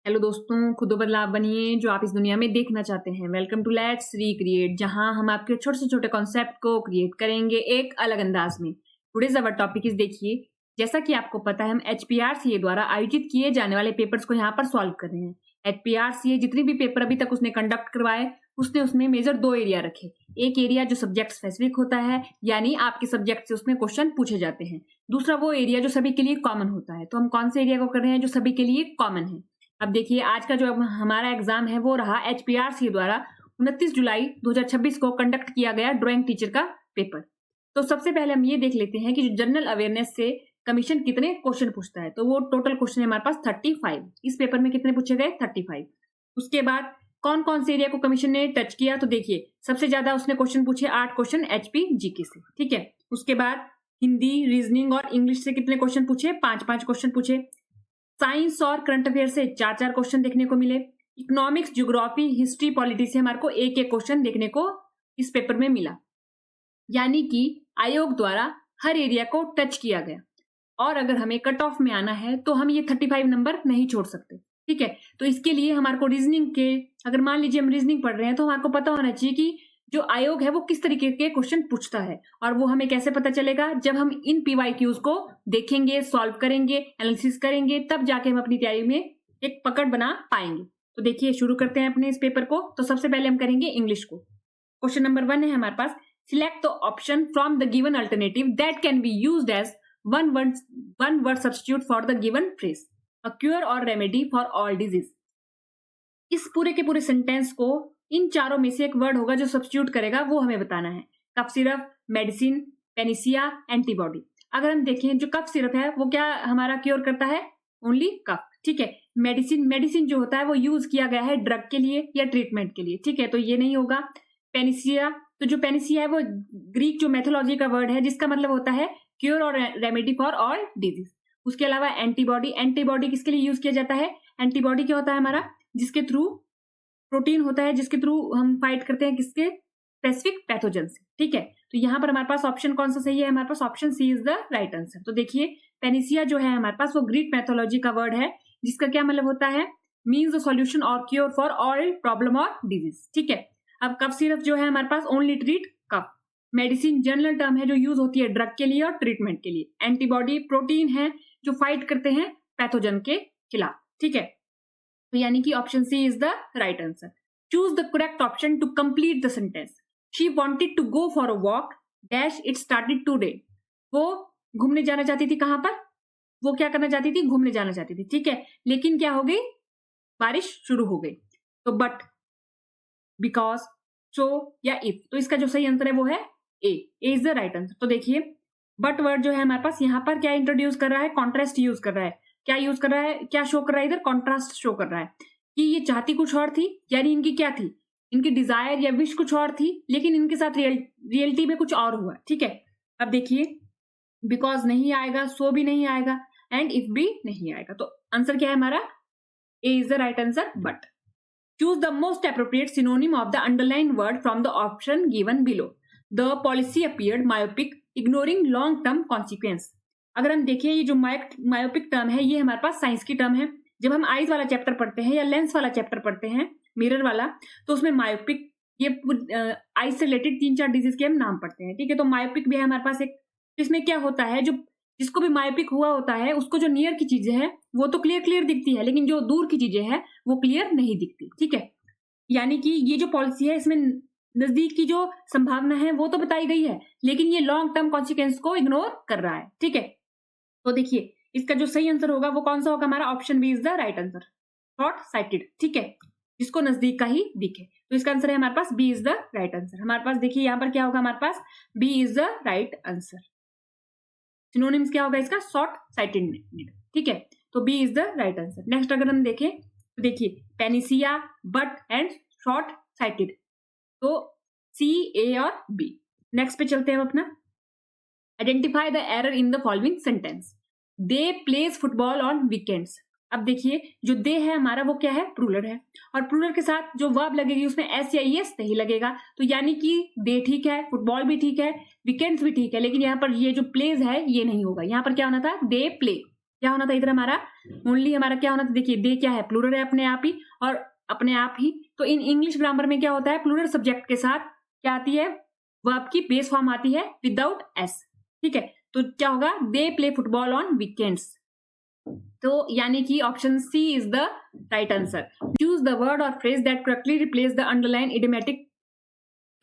Hello दोस्तों, खुद बदलाव बनिए जो आप इस दुनिया में देखना चाहते हैं। वेलकम टू लेट्स रिक्रिएट, जहां हम आपके छोटे से छोटे कॉन्सेप्ट को क्रिएट करेंगे एक अलग अंदाज में। टुडेज अवर टॉपिक इज, देखिए, जैसा कि आपको पता है हम HPRCA द्वारा आयोजित किए जाने वाले पेपर्स को यहाँ पर सॉल्व कर रहे हैं। HPRCA जितने भी पेपर अभी तक उसने कंडक्ट करवाए उसने उसमें मेजर 2 एरिया रखे। एक एरिया जो सब्जेक्ट स्पेसिफिक होता है, यानी आपके सब्जेक्ट से उसमें क्वेश्चन पूछे जाते हैं। दूसरा वो एरिया जो सभी के लिए कॉमन होता है। तो हम कौन से एरिया को कर रहे हैं जो सभी के लिए कॉमन है। अब देखिए, आज का जो हमारा एग्जाम है वो रहा HPRCA द्वारा 29 जुलाई 2026 को कंडक्ट किया गया ड्राइंग टीचर का पेपर। तो सबसे पहले हम ये देख लेते हैं कि जो जनरल अवेयरनेस से कमीशन कितने क्वेश्चन पूछता है। तो वो टोटल क्वेश्चन है हमारे पास 35। इस पेपर में कितने पूछे गए? 35। उसके बाद कौन कौन से एरिया को कमीशन ने टच किया, तो देखिए सबसे ज्यादा उसने क्वेश्चन पूछे 8 क्वेश्चन HPGK से। ठीक है। उसके बाद हिंदी, रीजनिंग और इंग्लिश से कितने क्वेश्चन पूछे? 5 क्वेश्चन पूछे। साइंस और करंट अफेयर से 4 क्वेश्चन देखने को मिले। इकोनॉमिक्स, ज्योग्राफी, हिस्ट्री, पॉलिटी से हमारे को एक क्वेश्चन देखने को इस पेपर में मिला। यानी कि आयोग द्वारा हर एरिया को टच किया गया। और अगर हमें कट ऑफ में आना है तो हम ये 35 नंबर नहीं छोड़ सकते। ठीक है। तो इसके लिए हमारे को रीजनिंग के, अगर मान लीजिए हम रीजनिंग पढ़ रहे हैं तो हमारे को पता होना चाहिए कि जो आयोग है वो किस तरीके के क्वेश्चन पूछता है। और वो हमें कैसे पता चलेगा? जब हम इन PYQs को देखेंगे, सॉल्व करेंगे, एनालिसिस करेंगे, तब जाके हम अपनी तैयारी में एक पकड़ बना पाएंगे। तो देखिए शुरू करते हैं अपने इस पेपर को। तो सबसे पहले हम करेंगे इंग्लिश को। क्वेश्चन नंबर 1 है हमारे पास, select the option from the given alternative that can be used as one word substitute for the given phrase, a cure और रेमेडी फॉर ऑल डिजीज। इस पूरे के पूरे सेंटेंस को इन चारों में से एक वर्ड होगा जो सब्स्टिट्यूट करेगा, वो हमें बताना है। Cough syrup, medicine, panacea, antibody. अगर हम देखें जो कफ सिरप है वो क्या हमारा क्योर करता है? ओनली कफ। ठीक है। मेडिसिन जो होता है वो यूज किया गया है ड्रग के लिए या ट्रीटमेंट के लिए। ठीक है, तो ये नहीं होगा। पेनिसिया, तो जो पेनिसिया है वो ग्रीक जो मैथोलॉजी का वर्ड है जिसका मतलब होता है क्योर और रेमेडी फॉर ऑल डिजीज। उसके अलावा एंटीबॉडी किसके लिए यूज किया जाता है? एंटीबॉडी क्या होता है हमारा? जिसके थ्रू प्रोटीन होता है, जिसके थ्रू हम फाइट करते हैं किसके? स्पेसिफिक पैथोजन से। ठीक है। तो यहां पर हमारे पास ऑप्शन कौन सा सही है? हमारे पास option C is the right answer. तो देखिए पेनिसिया जो है हमारे पास वो ग्रीक मैथोलॉजी का वर्ड है जिसका क्या मतलब होता है? मीन्स द सॉल्यूशन और क्योर फॉर ऑल प्रॉब्लम और डिजीज। ठीक है। अब कफ सिरप जो है हमारे पास ओनली ट्रीट कफ। मेडिसिन जनरल टर्म है जो यूज होती है ड्रग के लिए और ट्रीटमेंट के लिए। एंटीबॉडी प्रोटीन है जो फाइट करते हैं पैथोजन के खिलाफ। ठीक है। तो यानी कि option C is the right answer. Choose the correct option to complete the sentence. She wanted to go for a walk dash it started today. वो घूमने जाना चाहती थी। कहां पर? वो क्या करना चाहती थी? घूमने जाना चाहती थी। ठीक है। लेकिन क्या हो गई? बारिश शुरू हो गई। तो बट, बिकॉज, सो या इफ। तो इसका जो सही आंसर है वो है ए इज द राइट आंसर। तो देखिए बट वर्ड जो है हमारे पास यहाँ पर क्या इंट्रोड्यूस कर रहा है? कॉन्ट्रास्ट यूज कर रहा है। क्या यूज कर रहा है? क्या शो कर रहा है इधर? कॉन्ट्रास्ट शो कर रहा है कि ये चाहती कुछ और थी, यानी इनकी क्या थी? इनकी डिजायर या विश कुछ और थी, लेकिन इनके साथ रियलिटी में कुछ और हुआ। ठीक है। अब देखिए बिकॉज नहीं आएगा, सो भी नहीं आएगा, एंड इफ भी नहीं आएगा। तो आंसर क्या है हमारा? A is the right answer. But choose the most appropriate synonym of the underlined word from the option given below. The policy appeared myopic, ignoring long term consequence. अगर हम देखें ये जो मायोपिक टर्म है ये हमारे पास साइंस की term है। जब हम आईज वाला चैप्टर पढ़ते हैं या लेंस वाला चैप्टर पढ़ते हैं, मिरर वाला, तो उसमें मायोपिक, ये आईज से रिलेटेड 3-4 डिजीज के हम नाम पढ़ते हैं। ठीक है। तो मायोपिक भी है हमारे पास एक। इसमें क्या होता है, जो जिसको भी मायोपिक हुआ होता है उसको जो नियर की चीजें हैं वो तो क्लियर दिखती है, लेकिन जो दूर की चीजें हैं वो क्लियर नहीं दिखती। ठीक है। यानी कि ये जो पॉलिसी है इसमें नजदीक की जो संभावना है वो तो बताई गई है, लेकिन ये लॉन्ग टर्म कॉन्सिक्वेंस को इग्नोर कर रहा है। ठीक है। तो देखिए इसका जो सही आंसर होगा वो कौन सा होगा? हमारा option B is the right answer, short sighted. ठीक है। जिसको नजदीक का ही दिखे। तो इसका आंसर है हमारे पास B is the right answer. हमारे पास देखिए यहाँ पर क्या होगा? हमारे पास B is the right answer. Synonyms क्या होगा इसका? Short sighted. ठीक है। तो B is the right answer. Next अगर हम देखें तो देखिए panacea, but and short sighted, तो सी, ए और बी। नेक्स्ट पे चलते हैं हम अपना। Identify the error in the following sentence. They plays football on weekends. अब देखिए जो दे है हमारा वो क्या है? प्लूरल है, और प्लूरल के साथ जो वर्ब लगेगी उसमें एस या ईएस नहीं लगेगा। तो यानी कि दे ठीक है, फुटबॉल भी ठीक है, वीकेंड्स भी ठीक है, लेकिन यहाँ पर ये जो प्लेज है ये नहीं होगा। यहाँ पर क्या होना था? They play. क्या होना था इधर हमारा, ओनली हमारा क्या होना था, देखिए दे क्या है, प्लूरल है अपने आप ही और अपने आप ही। तो इन इंग्लिश ग्रामर में क्या होता है, प्लूरल सब्जेक्ट के साथ क्या आती है, वर्ब की बेस फॉर्म आती है विदाउट एस, ठीक है। तो क्या होगा, they play football on weekends. तो यानी कि option C is the right answer. Choose the word और phrase that correctly replace the underline idiomatic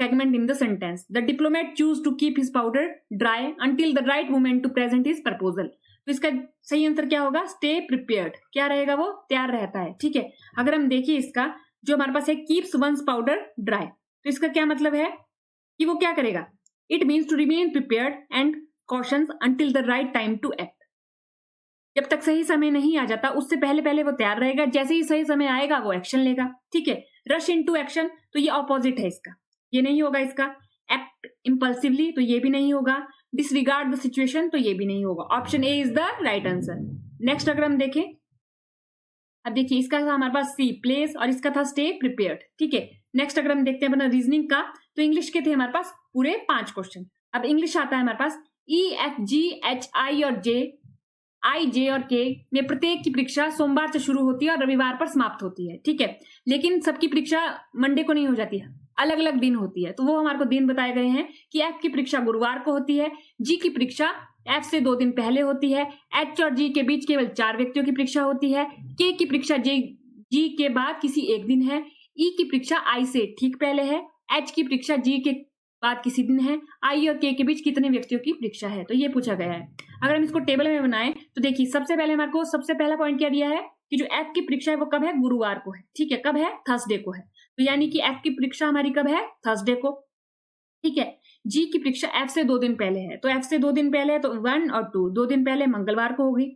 segment in the sentence. The diplomat choose to keep his powder dry until the right moment to present his proposal. तो इसका सही answer क्या होगा, stay prepared. क्या रहेगा, वो तैयार रहता है, ठीक है। अगर हम देखिए इसका जो हमारे पास है कीप्स वंस पाउडर ड्राई, तो इसका क्या मतलब है कि वो क्या करेगा, it means to remain prepared and cautious until the right time to act. जब तक सही समय नहीं आ जाता उससे पहले पहले वो तैयार रहेगा, जैसे ही सही समय आएगा वो एक्शन लेगा, ठीक है। रश इनटू एक्शन, तो ये ऑपोजिट है इसका, ये नहीं होगा इसका। एक्ट इम्पल्सिवली, तो ये भी नहीं होगा। डिसरिगार्ड द सिचुएशन, तो ये भी नहीं होगा। Option A is the right answer. Next अगर हम देखें, अब देखिए इसका था हमारे पास सी प्लेस और इसका था स्टे प्रिपेयर्ड, ठीक है। नेक्स्ट अगर हम देखते हैं अपना रीजनिंग का, तो इंग्लिश के थे हमारे पास पूरे 5 क्वेश्चन। अब इंग्लिश आता है हमारे पास E F G H I और जे, आई जे और के में प्रत्येक की परीक्षा सोमवार से शुरू होती है और रविवार पर समाप्त होती है, ठीक है। लेकिन सबकी परीक्षा मंडे को नहीं हो जाती है, अलग अलग दिन होती है। तो वो हमारे को दिन बताए गए हैं कि एफ की परीक्षा गुरुवार को होती है, जी की परीक्षा एफ से 2 दिन पहले होती है, एच और जी के बीच केवल 4 व्यक्तियों की परीक्षा होती है, के की परीक्षा जी के बाद किसी एक दिन है, ई की परीक्षा आई से ठीक पहले है, एच की परीक्षा जी के बाद किसी दिन है, आई और के बीच कितने व्यक्तियों की परीक्षा है, तो ये पूछा गया है। अगर हम इसको टेबल में बनाएं तो देखिए सबसे पहले हमारे को सबसे पहला पॉइंट क्या दिया है कि जो एफ की परीक्षा है वो कब है, गुरुवार को है, ठीक है। कब है, थर्सडे को है। तो यानी कि एफ की परीक्षा हमारी कब है, थर्सडे को, ठीक है। जी की परीक्षा एफ से 2 दिन पहले है, तो एफ से 2 दिन पहले है तो 1 और 2, 2 दिन पहले मंगलवार को होगी।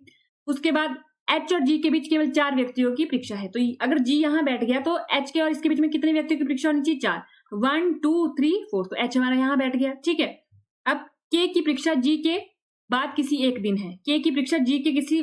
उसके बाद एच और जी के बीच केवल 4 व्यक्तियों की परीक्षा है, तो अगर जी यहाँ बैठ गया तो एच के और इसके बीच में कितने व्यक्तियों की परीक्षा होनी चाहिए, 4, 1 2 3 4, तो एच हमारा यहाँ बैठ गया, ठीक है। अब के की परीक्षा जी के बाद किसी एक दिन है, के की परीक्षा जी के किसी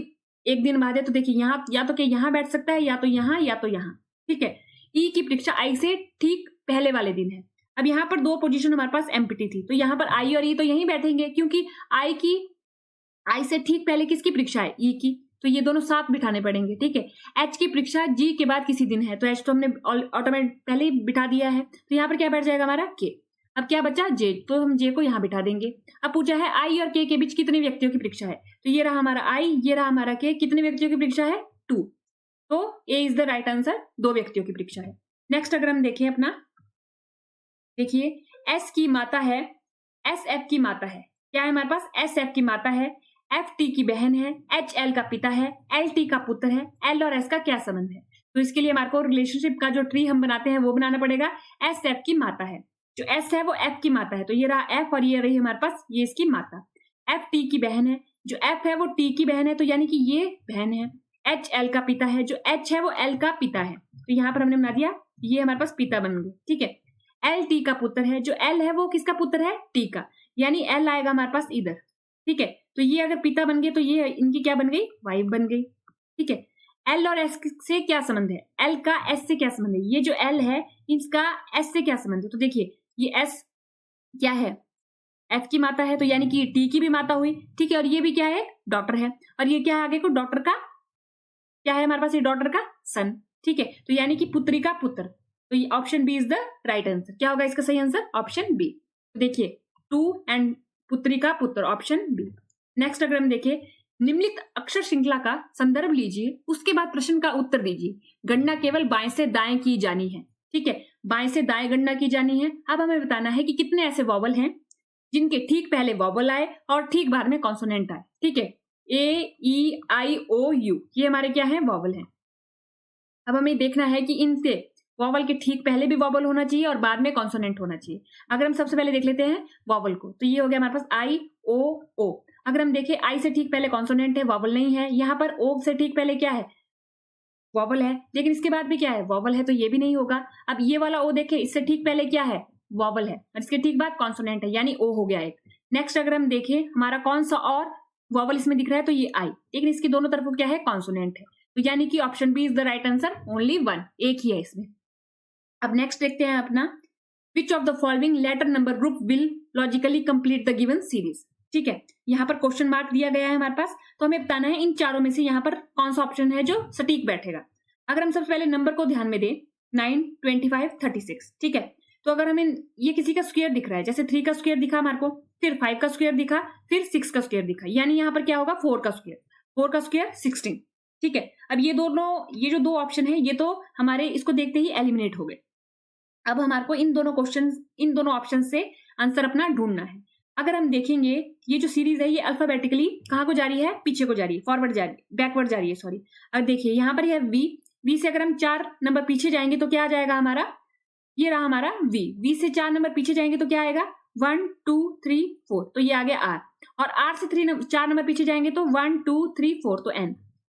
एक दिन बाद है, तो देखिए यहाँ या तो के यहाँ बैठ सकता है या तो यहाँ, ठीक है। ई की परीक्षा आई से ठीक पहले वाले दिन है। अब यहाँ पर 2 पोजीशन हमारे पास एम्प्टी थी, तो यहाँ पर आई और ई तो यहीं बैठेंगे क्योंकि आई से ठीक पहले किसकी परीक्षा है, ई की, तो ये दोनों साथ बिठाने पड़ेंगे, ठीक है। एच की परीक्षा जी के बाद किसी दिन है, तो एच तो हमने ऑटोमेटिक पहले ही बिठा दिया है, तो यहाँ पर क्या बैठ जाएगा हमारा के। अब क्या बचा, जे, तो हम जे को यहाँ बिठा देंगे। अब पूछा है आई और के बीच कितने व्यक्तियों की परीक्षा है, तो ये रहा हमारा आई, ये रहा हमारा के, कितने व्यक्तियों की परीक्षा है, 2, तो ए इज द राइट आंसर, 2 व्यक्तियों की परीक्षा है। नेक्स्ट अगर हम देखें अपना, देखिए एस की माता है, एस एफ की माता है, क्या है हमारे पास, एस एफ की माता है, एफ टी की बहन है, एच एल का पिता है, एल टी का पुत्र है, एल और एस का क्या संबंध है। तो इसके लिए हमारे को रिलेशनशिप का जो ट्री हम बनाते हैं वो बनाना पड़ेगा। एस एफ की माता है, जो एस है वो एफ की माता है, तो ये रहा एफ और ये रही हमारे पास ये इसकी माता। एफ टी की बहन है, जो एफ है वो टी की बहन है, तो यानी कि ये बहन है। एच एल का पिता है, जो एच है वो एल का पिता है, तो यहाँ पर हमने बना दिया ये हमारे पास पिता बन गए, ठीक है। एल टी का पुत्र है, जो एल है वो किसका पुत्र है, टी का, यानी एल आएगा हमारे पास इधर, ठीक है। तो ये अगर पिता बन गए तो ये इनकी क्या बन गई, वाइफ बन गई, ठीक है। एल और एस से क्या संबंध है, एल का एस से क्या संबंध है, ये जो एल है इसका एस से क्या संबंध है, तो देखिए ये एस क्या है, एफ की माता है, तो यानी कि टी की भी माता हुई, ठीक है। और ये भी क्या है, डॉटर है, और ये क्या है आगे को डॉटर का क्या है हमारे पास, ये डॉटर का सन, ठीक है। तो यानी कि पुत्री का पुत्र, तो ये option B is the right answer. क्या होगा इसका सही आंसर, ऑप्शन बी। देखिए 2 एंड पुत्री का पुत्र, ऑप्शन बी। नेक्स्ट अगर हम देखें, निम्नलिखित अक्षर श्रृंखला का संदर्भ लीजिए, उसके बाद प्रश्न का उत्तर दीजिए। गणना केवल बाएं से दाएं की जानी है, ठीक है, बाएं से दाएं गणना की जानी है। अब हमें बताना है कि कितने ऐसे वॉवल हैं जिनके ठीक पहले वॉवल आए और ठीक बाद में कॉन्सोनेंट आए, ठीक है। ए ई आई ओ यू ये हमारे क्या है, वॉवल हैं। अब हमें देखना है कि इनसे वॉवल के ठीक पहले भी वॉवल होना चाहिए और बाद में कॉन्सोनेंट होना चाहिए। अगर हम सबसे पहले देख लेते हैं वॉवल को, तो ये हो गया हमारे पास आई ओ ओ। अगर हम देखें आई से ठीक पहले कॉन्सोनेंट है, वॉवल नहीं है। यहाँ पर ओ से ठीक पहले क्या है, वॉवल है, लेकिन इसके बाद भी क्या है, वॉवल है, तो ये भी नहीं होगा। अब ये वाला ओ देखें, इससे ठीक पहले क्या है, वॉवल है, और इसके ठीक बाद कॉन्सोनेंट है, यानी ओ हो गया एक। नेक्स्ट अगर हम देखें हमारा कौन सा और वॉवल इसमें दिख रहा है, तो ये आई, लेकिन इसके दोनों तरफ क्या है, कॉन्सोनेंट है, तो यानी कि option B is the right answer, only 1, एक ही है इसमें। अब नेक्स्ट देखते हैं अपना, which of the following letter number group will logically complete the given series. ठीक है, यहाँ पर क्वेश्चन मार्क दिया गया है हमारे पास, तो हमें बताना है इन चारों में से यहाँ पर कौन सा ऑप्शन है जो सटीक बैठेगा। अगर हम सबसे पहले नंबर को ध्यान में दें 9, 25, 36, ठीक है, तो अगर हमें ये किसी का स्क्वायर दिख रहा है, जैसे 3 का स्क्वायर दिखा हमारे को, फिर 5 का स्क्वायर दिखा, फिर 6 का स्क्वायर दिखा, यानी यहाँ पर क्या होगा 4 का स्क्वायर 16, ठीक है। अब ये जो दो ऑप्शन है ये तो हमारे इसको देखते ही एलिमिनेट हो गए। अब हमारे को इन दोनों ऑप्शन से आंसर अपना ढूंढना है। अगर हम देखेंगे ये जो सीरीज है ये अल्फाबेटिकली कहाँ को जा रही है, पीछे को जा रही है, बैकवर्ड जा रही है, सॉरी। अब देखिए यहाँ पर है वी से अगर हम 4 नंबर पीछे जाएंगे तो क्या आ जाएगा हमारा, ये रहा हमारा वी से 4 नंबर पीछे जाएंगे तो क्या आएगा 1, 2, 3, 4, तो ये आ गया आर। और आर से 4 नंबर पीछे जाएंगे तो 1, 2, 3, 4, तो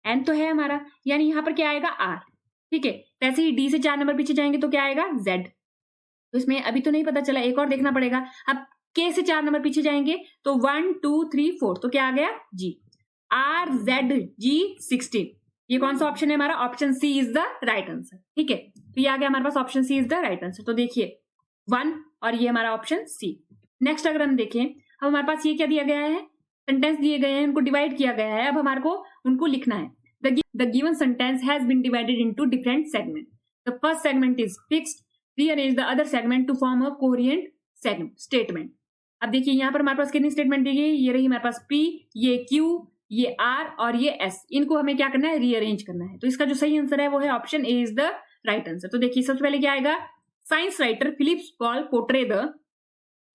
एन तो है हमारा, यानी यहाँ पर क्या आएगा आर, ठीक है। वैसे ही डी से 4 नंबर पीछे जाएंगे तो क्या आएगा जेड, तो इसमें अभी तो नहीं पता चला, एक और देखना पड़ेगा। अब के से 4 नंबर पीछे जाएंगे तो 1, 2, 3, 4, तो क्या आ गया जी, आर जेड जी 16। ये कौन सा ऑप्शन है हमारा, option C is the right answer, ठीक है। तो ये आ गया हमारे पास option C is the right answer. तो देखिए 1 और ये हमारा ऑप्शन सी। नेक्स्ट अगर हम देखें, अब हमारे पास ये क्या दिया गया है, सेंटेंस दिए गए हैं, उनको डिवाइड किया गया है, अब हमारे को उनको लिखना है। The given sentence has been divided into different segment. The first segment is fixed, rearrange the other segment to form a coherent statement. अब देखिए यहाँ पर हमारे पास कितनी स्टेटमेंट दी गई, ये रही हमारे पास पी, ये क्यू, ये आर और ये एस, इनको हमें क्या करना है, रीअरेंज करना है। तो इसका जो सही आंसर है वो है option A is the right answer. तो देखिए सबसे पहले क्या आएगा, science writer Philips Paul portray the,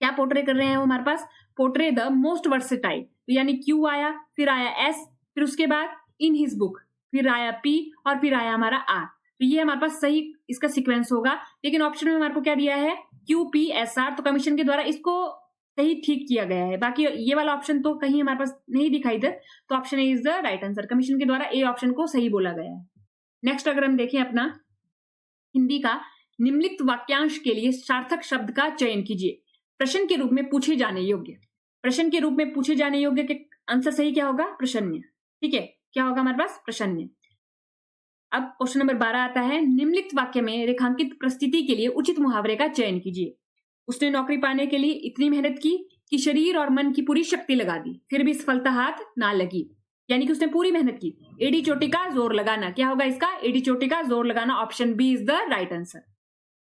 क्या पोर्ट्रे कर रहे हैं वो हमारे पास, पोर्ट्रे द मोस्ट वर्सेटाइल, तो यानी क्यू आया, फिर आया एस, फिर उसके बाद इन हिज बुक, फिर आया पी और फिर आया हमारा आर। तो ये हमारे पास सही इसका सीक्वेंस होगा। लेकिन ऑप्शन में हमारे को क्या दिया है, क्यू पी एस आर, तो कमीशन के द्वारा इसको सही ठीक किया गया है। बाकी ये वाला ऑप्शन तो कहीं हमारे पास नहीं दिखाई दे, तो option A is the right answer. Commission के द्वारा ए ऑप्शन को सही बोला गया है। नेक्स्ट अगर हम देखें अपना हिंदी का, निम्नलिखित वाक्यांश के लिए सार्थक शब्द का चयन कीजिए। प्रश्न के रूप में पूछे जाने योग्य, प्रश्न के रूप में पूछे जाने योग्य के आंसर सही क्या होगा, प्रश्न, ठीक है। क्या होगा हमारे पास, प्रश्न। अब क्वेश्चन नंबर 12 आता है, निम्नलिखित वाक्य में रेखांकित परिस्थिति के लिए उचित मुहावरे का चयन कीजिए। उसने नौकरी पाने के लिए इतनी मेहनत की कि शरीर और मन की पूरी शक्ति लगा दी, फिर भी सफलता हाथ ना लगी, यानी कि उसने पूरी मेहनत की। एडी चोटी का जोर लगाना, क्या होगा इसका, एडी चोटी का जोर लगाना, option B is the right answer.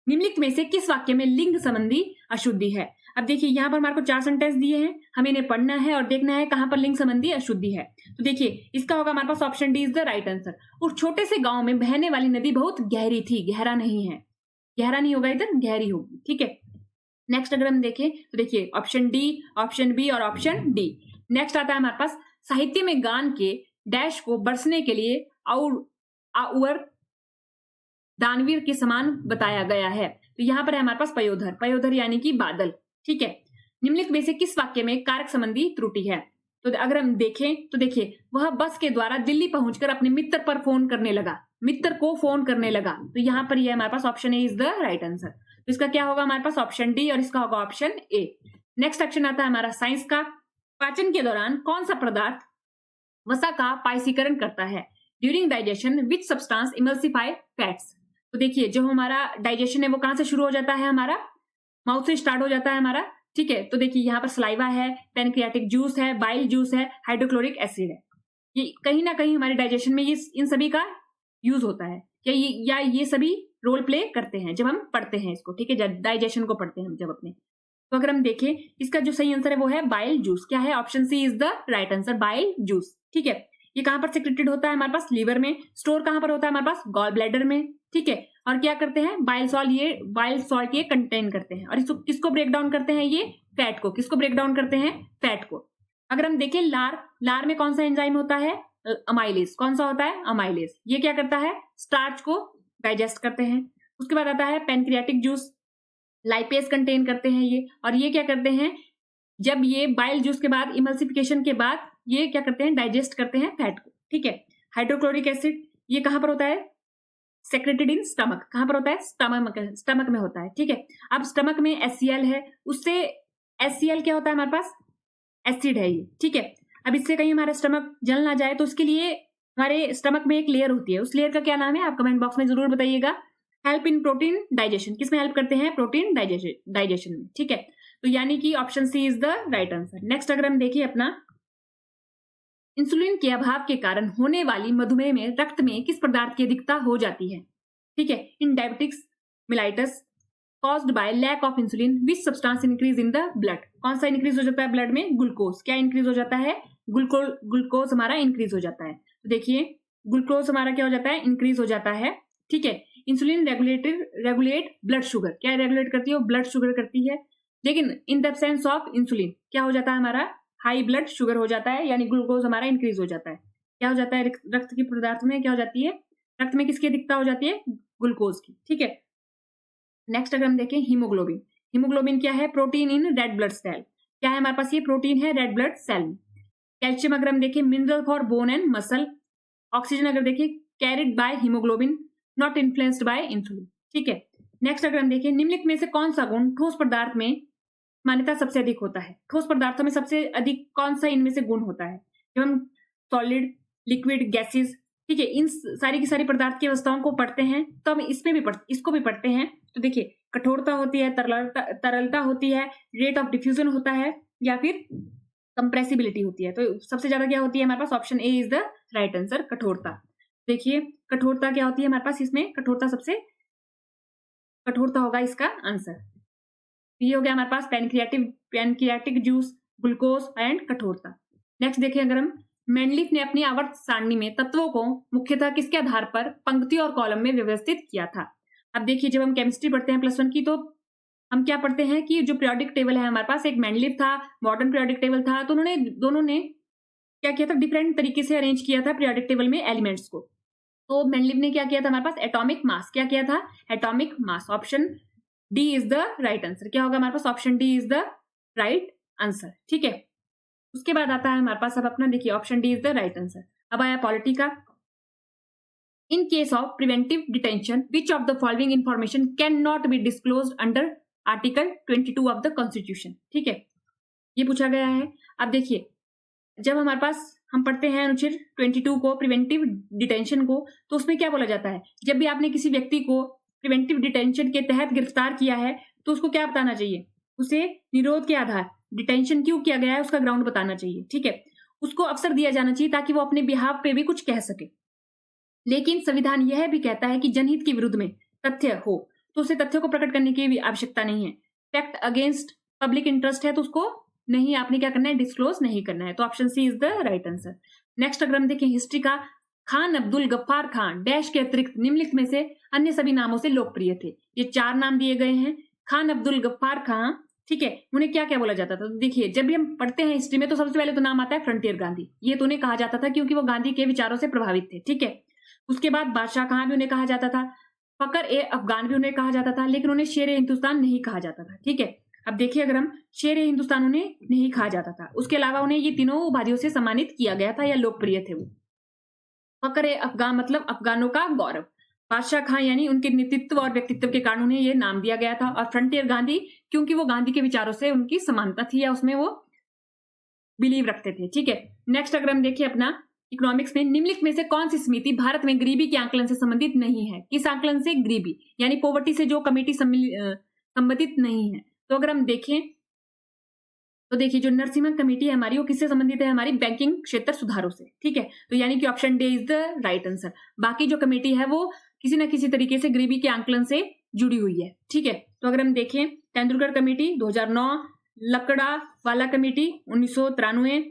निम्नलिखित में से किस वाक्य में लिंग संबंधी अशुद्धि है। अब देखिए यहाँ पर हमारे को 4 सेंटेंस दिए हैं, हमें इन्हें पढ़ना है और देखना है कहां पर लिंग संबंधी अशुद्धि है। तो देखिए इसका होगा हमारे पास option D is the right answer. उस छोटे से गांव में बहने वाली नदी बहुत गहरी थी, गहरा नहीं है, गहरा नहीं होगा इधर, गहरी होगी, ठीक है। नेक्स्ट अगर हम देखें तो देखिए ऑप्शन डी, ऑप्शन बी और ऑप्शन डी। नेक्स्ट आता है हमारे पास, साहित्य में गान के डैश को बरसने के लिए आउर दानवीर के समान बताया गया है। तो यहाँ पर है हमारे पास पयोधर, पयोधर यानी कि बादल, ठीक है। निम्नलिखित में से किस वाक्य में कारक संबंधी त्रुटि है। तो अगर हम देखें तो देखिए, वह बस के द्वारा दिल्ली पहुंचकर अपने मित्र पर फोन करने लगा, मित्र को फोन करने लगा। तो यहाँ पर यह हमारे पास option A is the right answer. तो इसका क्या होगा हमारे पास, ऑप्शन डी, और इसका होगा ऑप्शन ए। नेक्स्ट सेक्शन आता है हमारा साइंस का, पाचन के दौरान कौन सा पदार्थ वसा का पायसीकरण करता है। During digestion which substance emulsify fats. तो देखिए जो हमारा डाइजेशन है वो कहां से शुरू हो जाता है, हमारा माउथ से स्टार्ट हो जाता है हमारा, ठीक है। तो देखिए यहाँ पर सलाइवा है, पैनक्रियाटिक जूस है, बाइल जूस है, हाइड्रोक्लोरिक एसिड है। ये कहीं ना कहीं हमारे डाइजेशन में ये इन सभी का यूज होता है, या ये सभी रोल प्ले करते हैं जब हम पढ़ते हैं इसको, ठीक है, डाइजेशन को पढ़ते हैं हम जब अपने। तो अगर हम देखें इसका जो सही आंसर है वो है बाइल जूस। क्या है, option C is the right answer, bile juice, ठीक है। ये कहां पर सिक्रेटेड होता है हमारे पास, लीवर में। स्टोर कहां पर होता है हमारे पास, गॉल ब्लैडर में, ठीक है। और क्या करते हैं, बाइल सॉल्ट ये कंटेन करते हैं। और इसको किसको ब्रेक डाउन करते हैं, ये फैट को, किसको ब्रेक डाउन करते हैं, फैट को। अगर हम देखें लार में कौन सा एंजाइम होता है, अमाइलेज। कौन सा होता है, अमाइलेज। ये क्या करता है, स्टार्च को डाइजेस्ट करते हैं। उसके बाद आता है पैनक्रियाटिक जूस, लाइपेज कंटेन करते हैं ये। और ये क्या करते हैं, जब ये बाइल जूस के बाद इमल्सिफिकेशन के बाद ये क्या करते हैं, डाइजेस्ट करते हैं फैट को, ठीक है। हाइड्रोक्लोरिक एसिड ये कहां पर होता है, सेक्रेटेड इन स्टमक। कहां पर होता है, स्टमक में होता है, ठीक है। अब स्टमक में HCl है, उससे HCl क्या होता है हमारे पास, एसिड है ये, ठीक है। अब इससे कहीं हमारा स्टमक जल ना जाए तो उसके लिए हमारे स्टमक में एक लेयर होती है, उस लेयर का क्या नाम है आप कमेंट बॉक्स में जरूर बताइएगा। हेल्प इन प्रोटीन डाइजेशन, किसमें हेल्प करते हैं, प्रोटीन डाइजेशन में, ठीक है। तो यानी कि option C is the right answer. Next अगर हम देखिए अपना, इंसुलिन के अभाव के कारण होने वाली मधुमेह में रक्त में किस पदार्थ की अधिकता हो जाती है? ठीक है, in diabetics mellitus caused by lack of insulin which substance increase in the blood. कौन सा इंक्रीज हो जाता है ब्लड में? ग्लूकोज। क्या इंक्रीज हो जाता है? ग्लूकोज हमारा इंक्रीज हो जाता है। तो देखिए ग्लूकोज हमारा क्या हो जाता है? इंक्रीज हो जाता है। ठीक है, इंसुलिन रेगुलेट ब्लड शुगर। क्या रेगुलेट करती है? ब्लड शुगर करती है। लेकिन in the absence of insulin क्या हो जाता है? हमारा हाई ब्लड शुगर हो जाता है, यानी ग्लूकोज हमारा इंक्रीज हो जाता है। क्या हो जाता है? रक्त की पदार्थ में क्या हो जाती है? रक्त में किसकी अधिकता हो जाती है? ग्लूकोज की। ठीक है, नेक्स्ट अगर हम देखें हीमोग्लोबिन। हीमोग्लोबिन क्या है? Protein in red blood cell. क्या है हमारे पास? ये प्रोटीन है रेड ब्लड सेल में। कैल्शियम अगर हम देखें, mineral for bone and muscle. Oxygen अगर देखें, carried by haemoglobin, not influenced by insulin. ठीक है, नेक्स्ट अगर हम देखें, निम्नलिखित में से कौन सा गुण ठोस पदार्थ में मान्यता सबसे अधिक होता है? ठोस पदार्थों में सबसे अधिक कौन सा इनमें से गुण होता है? जब हम सॉलिड, लिक्विड, गैसेस, ठीक है, इन सारी की सारी पदार्थ की अवस्थाओं को पढ़ते हैं तो हम इसको भी पढ़ते हैं। तो देखिए कठोरता होती है, तरलता होती है, रेट ऑफ डिफ्यूजन होता है, या फिर कंप्रेसिबिलिटी होती है। तो सबसे ज्यादा क्या होती है हमारे पास? Option A is the right answer, कठोरता। देखिए कठोरता क्या होती है हमारे पास? इसमें कठोरता होगा इसका आंसर। ये हो गया हमारे पास पैनक्रियाटिक जूस, ग्लूकोज एंड कठोरता। नेक्स्ट देखें अगर हम, मेंडलीफ ने अपनी आवर्त सारणी में तत्वों को मुख्यतः किसके आधार पर पंक्ति और कॉलम में व्यवस्थित किया था? अब देखिए जब हम केमिस्ट्री पढ़ते हैं +1 की, तो हम क्या पढ़ते हैं कि जो पीरियोडिक टेबल है हमारे पास, एक मेंडलीफ था, मॉडर्न पीरियोडिक टेबल था, तो दोनों ने क्या किया था? डिफरेंट तरीके से अरेंज किया था पीरियोडिक टेबल में एलिमेंट्स को। तो मेंडलीफ ने क्या किया था हमारे पास? Atomic mass. क्या किया था? Atomic mass. Option D is the right answer. क्या होगा हमारे पास? Option D is the right answer. ठीक है, उसके बाद आता है हमारे पास अब अपना, देखिए option D is the right answer. अब आया पॉलिटी का। In case of preventive detention which of the following information can not be disclose under article 22 of the constitution. ठीक है, ये पूछा गया है। अब देखिए जब हमारे पास हम पढ़ते हैं अनुच्छेद 22 को, प्रिवेंटिव डिटेंशन को, तो उसमें क्या बोला जाता है? जब भी आपने किसी व्यक्ति को प्रिवेंटिव डिटेंशन के तहत गिरफ्तार किया है तो उसको क्या बताना चाहिए? उसे निरोध के आधार, डिटेंशन क्यों किया गया है उसका ग्राउंड बताना चाहिए। ठीक है, उसको अवसर दिया जाना चाहिए ताकि वो अपने बिहाफ पे भी कुछ कह सके। लेकिन संविधान यह भी कहता है कि जनहित के विरुद्ध में तथ्य हो तो उसे तथ्य को प्रकट करने की भी आवश्यकता नहीं है। फैक्ट अगेंस्ट पब्लिक इंटरेस्ट है तो उसको नहीं, आपने क्या करना है? डिस्क्लोज नहीं करना है। तो option C is the right answer. Next अगर हम देखें हिस्ट्री का, खान अब्दुल गफ्फार खान डैश के अतिरिक्त निम्नलिखित में से अन्य सभी नामों से लोकप्रिय थे। ये 4 नाम दिए गए हैं। खान अब्दुल गफ्फार खान, ठीक है, उन्हें क्या क्या बोला जाता था? तो देखिए जब भी हम पढ़ते हैं हिस्ट्री में तो सबसे पहले तो नाम आता है फ्रंटियर गांधी। ये तो उन्हें कहा जाता था क्योंकि वो गांधी के विचारों से प्रभावित थे। ठीक है, उसके बाद बादशाह खां भी उन्हें कहा जाता था, फकर ए अफगान भी उन्हें कहा जाता था, लेकिन उन्हें शेर ए हिंदुस्तान नहीं कहा जाता था। ठीक है, अब देखिए अगर हम, शेर ए हिंदुस्तान उन्हें नहीं कहा जाता था। उसके अलावा उन्हें ये तीनों उपाधियों से सम्मानित किया गया था या लोकप्रिय थे वो। फकर ए अफगान मतलब अफगानों का गौरव, बादशाह खां यानी उनके नेतृत्व और व्यक्तित्व के कारण उन्हें ये नाम दिया गया था, और फ्रंटियर गांधी क्योंकि वो गांधी के विचारों से उनकी समानता थी या उसमें वो बिलीव रखते थे। ठीक है, नेक्स्ट अगर हम देखिए अपना इकोनॉमिक्स में, निम्नलिखित में से कौन सी समिति भारत में गरीबी के आंकलन से संबंधित नहीं है? किस आंकलन से? गरीबी यानी पॉवर्टी से जो कमेटी संबंधित नहीं है। तो अगर हम देखें तो देखिए जो नरसिम्हा कमेटी है हमारी, वो किससे संबंधित है? हमारी बैंकिंग क्षेत्र सुधारों से। ठीक है, तो यानी कि option D is the right answer. बाकी जो कमेटी है वो किसी न किसी तरीके से गरीबी के आंकलन से जुड़ी हुई है। ठीक है, तो अगर हम देखें तेंदुलकर कमेटी 2009, लकड़ा वाला कमेटी 1993,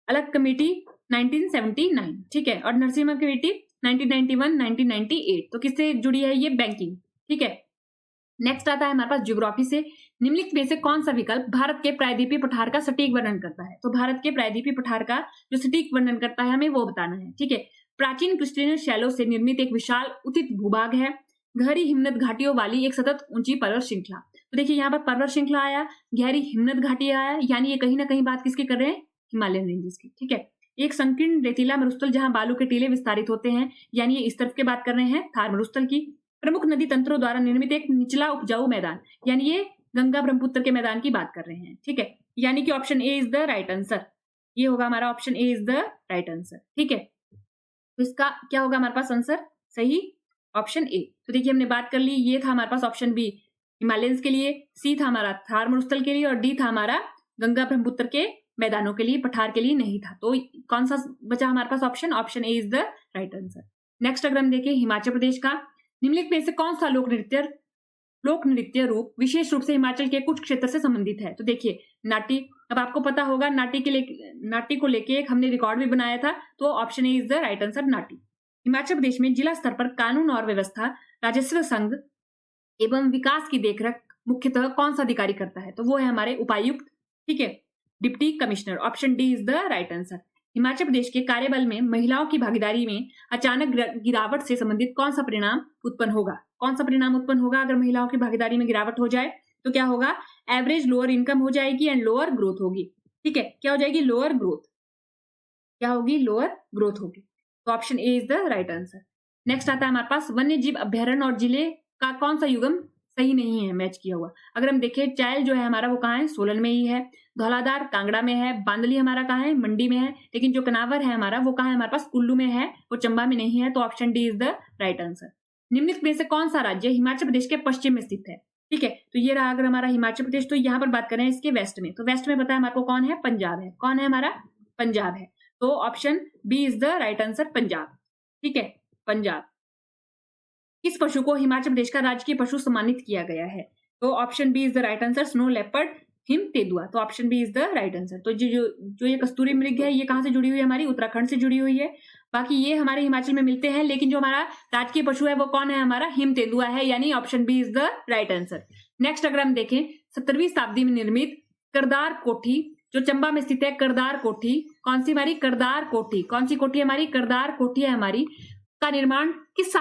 अलग कमेटी 1979। ठीक है, और नरसिम्हा कमेटी 1991, 1998। तो किससे जुड़ी है ये? बैंकिंग। ठीक है, नेक्स्ट आता है हमारे पास ज्योग्राफी से, निम्नलिखित में से कौन सा विकल्प भारत के प्रायद्वीपीय पठार का सटीक वर्णन करता है? तो भारत के प्रायद्वीपीय पठार का जो सटीक वर्णन करता है हमें वो बताना है। ठीक है, प्राचीन क्रिस्टलीन शैलों से निर्मित एक विशाल उचित भूभाग है, गहरी हिमनद घाटियों वाली एक सतत ऊंची पर्वत श्रृंखला। तो देखिए यहाँ पर पर्वत श्रृंखला आया, गहरी हिमनद घाटी आया, यानी ये कहीं ना कहीं बात किसकी कर रहे हैं? हिमालयन रेंजेस की। ठीक है, एक संकीर्ण रेतीला मरुस्थल जहां बालू के टीले विस्तारित होते हैं, यानी ये इस तरफ के बात कर रहे हैं थार मरुस्थल की। प्रमुख नदी तंत्रों द्वारा निर्मित एक निचला उपजाऊ मैदान, यानी ये गंगा ब्रह्मपुत्र के मैदान की बात कर रहे हैं। ठीक है, यानी कि option A is the right answer. ये होगा हमारा option A is the right answer. ठीक है, तो इसका क्या होगा हमारे पास आंसर? सही ऑप्शन ए। तो देखिए हमने बात कर ली, ये था हमारे पास ऑप्शन बी, हिमालयंस के लिए, सी था हमारा थार मरुस्थल के लिए और डी था हमारा गंगा ब्रह्मपुत्र के मैदानों के लिए, पठार के लिए नहीं था। तो कौन सा बचा हमारे पास option? Option A is the right answer. Next अगर हम देखें हिमाचल प्रदेश का, निम्नलिखित में से कौन सा लोक नृत्य रूप विशेष रूप से हिमाचल के कुछ क्षेत्र से संबंधित है? तो देखिए नाटी, अब आपको पता होगा नाटी को लेके एक हमने रिकॉर्ड भी बनाया था, तो option A is the right answer Nati. Himachal Pradesh में जिला स्तर पर कानून और व्यवस्था, राजस्व संघ एवं विकास की देखरेख मुख्यतः कौन सा अधिकारी करता है? तो वो है हमारे उपायुक्त, ठीक है, deputy commissioner. Option D is the right answer. Himachal Pradesh के कार्यबल में महिलाओं की भागीदारी में अचानक गिरावट से संबंधित कौन सा परिणाम उत्पन्न होगा? कौन सा परिणाम उत्पन्न होगा अगर महिलाओं की भागीदारी में गिरावट हो जाए? तो क्या होगा? एवरेज लोअर इनकम हो जाएगी एंड लोअर ग्रोथ होगी, ठीक है। क्या हो जाएगी? Lower growth. क्या होगी? लोअर ग्रोथ होगी। तो option A is the right answer. Next आता है हमारे पास वन्य जीव अभ्यारण्य और जिले का कौन सा युगम सही नहीं है मैच किया हुआ? अगर हम देखें चैल जो है हमारा वो कहाँ है? सोलन में ही है। धौलाधार कांगड़ा में है। बांदली हमारा कहाँ है? मंडी में है। लेकिन जो कनावर है हमारा वो कहाँ है? हमारे पास कुल्लू में है, वो चंबा में नहीं है। तो option D is the right answer. निम्नलिखित में से कौन सा राज्य हिमाचल प्रदेश के पश्चिम में स्थित है? ठीक है, तो ये रहा अगर हमारा हिमाचल प्रदेश। तो यहाँ पर बात करें इसके वेस्ट में, तो वेस्ट में पता है हमारे को कौन है? पंजाब है। कौन है हमारा? पंजाब है। तो option B is the right answer, Punjab. ठीक है, पंजाब। किस पशु को हिमाचल प्रदेश का राजकीय पशु सम्मानित किया गया है? तो option B is the right answer, snow leopard हिम तेंदुआ। तो option B is the right answer. तो जो ये कस्तूरी मृग है ये कहां से जुड़ी हुई है? हमारी उत्तराखंड से जुड़ी हुई है। बाकी ये हमारे हिमाचल में मिलते हैं, लेकिन जो हमारा राजकीय पशु है वो कौन है? हमारा हिम तेंदुआ है, यानी option B is the right answer. Next अगर हम देखें 17वीं शताब्दी में निर्मित करदार कोठी जो चंबा में स्थित है, करदार कोठी कौन सी? हमारी करदार कोठी। कौन सी कोठी हमारी? करदार कोठी है हमारी। का निर्माण किस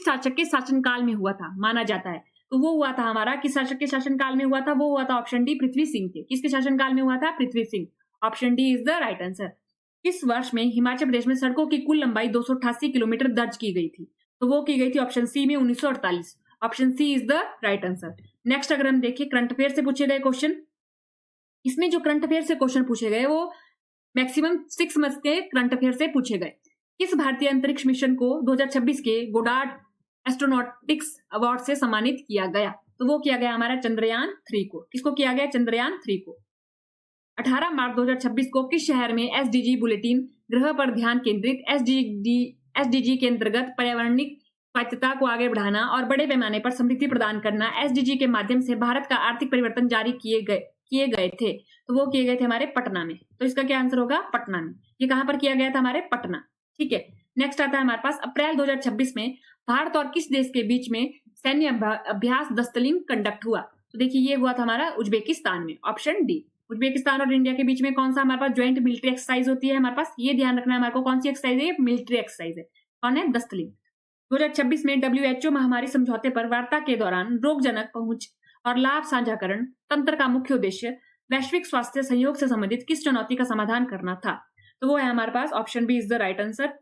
शासक के शासनकाल में हुआ था माना जाता है? तो वो हुआ था हमारा, किस शासक के शासनकाल में हुआ था? वो हुआ था ऑप्शन डी, पृथ्वी सिंह के। किसके शासनकाल में हुआ था? Prithvi Singh. Option D is the right answer. किस वर्ष में हिमाचल प्रदेश में सड़कों की कुल लंबाई 288 किलोमीटर दर्ज की गई थी? तो वो की गई थी ऑप्शन सी में 1948। Option C is the right answer. Next अगर हम देखें करंट अफेयर से पूछे गए क्वेश्चन, इसमें जो करंट अफेयर से क्वेश्चन पूछे गए वो मैक्सिमम 6 मंथ के करंट अफेयर से पूछे गए। किस भारतीय अंतरिक्ष मिशन को 2026 के गोडार्ड एस्ट्रोनॉटिक्स अवार्ड से सम्मानित किया गया? तो वो किया गया हमारा चंद्रयान 3 को। किसको किया गया? चंद्रयान 3 को। 18 मार्च 2026 को किस शहर में एसडीजी बुलेटिन ग्रह पर ध्यान केंद्रित एसडीजी के अंतर्गत पर्यावरणिक स्वायत्तता को आगे बढ़ाना और बड़े पैमाने पर समृद्धि प्रदान करना एसडीजी के माध्यम से भारत का आर्थिक परिवर्तन जारी किए गए थे? तो वो किए गए थे हमारे पटना में। तो इसका क्या आंसर होगा? पटना में। ये कहां पर किया गया था? हमारे पटना। ठीक है, नेक्स्ट आता है हमारे पास अप्रैल 2026 में भारत और किस देश के बीच में सैन्य अभ्यास दस्तलिंग कंडक्ट हुआ? तो देखिए ये हुआ था हमारा उज्बेकिस्तान में। Option D. उज्बेकिस्तान और इंडिया के बीच में कौन सा हमारे पास ज्वाइंट मिलिट्री एक्सरसाइज होती है हमारे पास? ये ध्यान रखना है हमारे को, कौन सी एक्सरसाइज है? मिलिट्री एक्सरसाइज है। कौन है? दस्तलिंग। 2026 में WHO महामारी समझौते पर वार्ता के दौरान रोगजनक पहुंच और लाभ साझाकरण तंत्र का मुख्य उद्देश्य वैश्विक स्वास्थ्य सहयोग से संबंधित किस चुनौती का समाधान करना था? तो वो है हमारे पास option B is the right answer,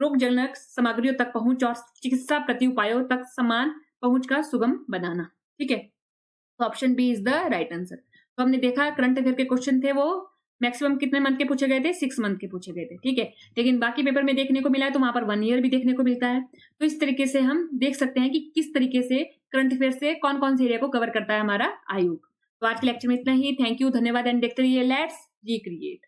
रोगजनक सामग्रियों तक पहुंच और चिकित्सा प्रति उपायों तक समान पहुंच का सुगम बनाना। ठीक है, तो option B is the right answer. तो हमने देखा करंट अफेयर के क्वेश्चन थे वो मैक्सिमम कितने मंथ के पूछे गए थे? 6 मंथ के पूछे गए थे। ठीक है, लेकिन बाकी पेपर में देखने को मिला है तो वहां पर 1 ईयर भी देखने को मिलता है। तो इस तरीके से हम देख सकते हैं कि किस तरीके से करंट अफेयर से कौन कौन से एरिया को कवर करता है हमारा आयोग। तो आज के लेक्चर में इतना ही। थैंक यू, धन्यवाद एंड देखते रहिए लेट्स जी क्रिएट।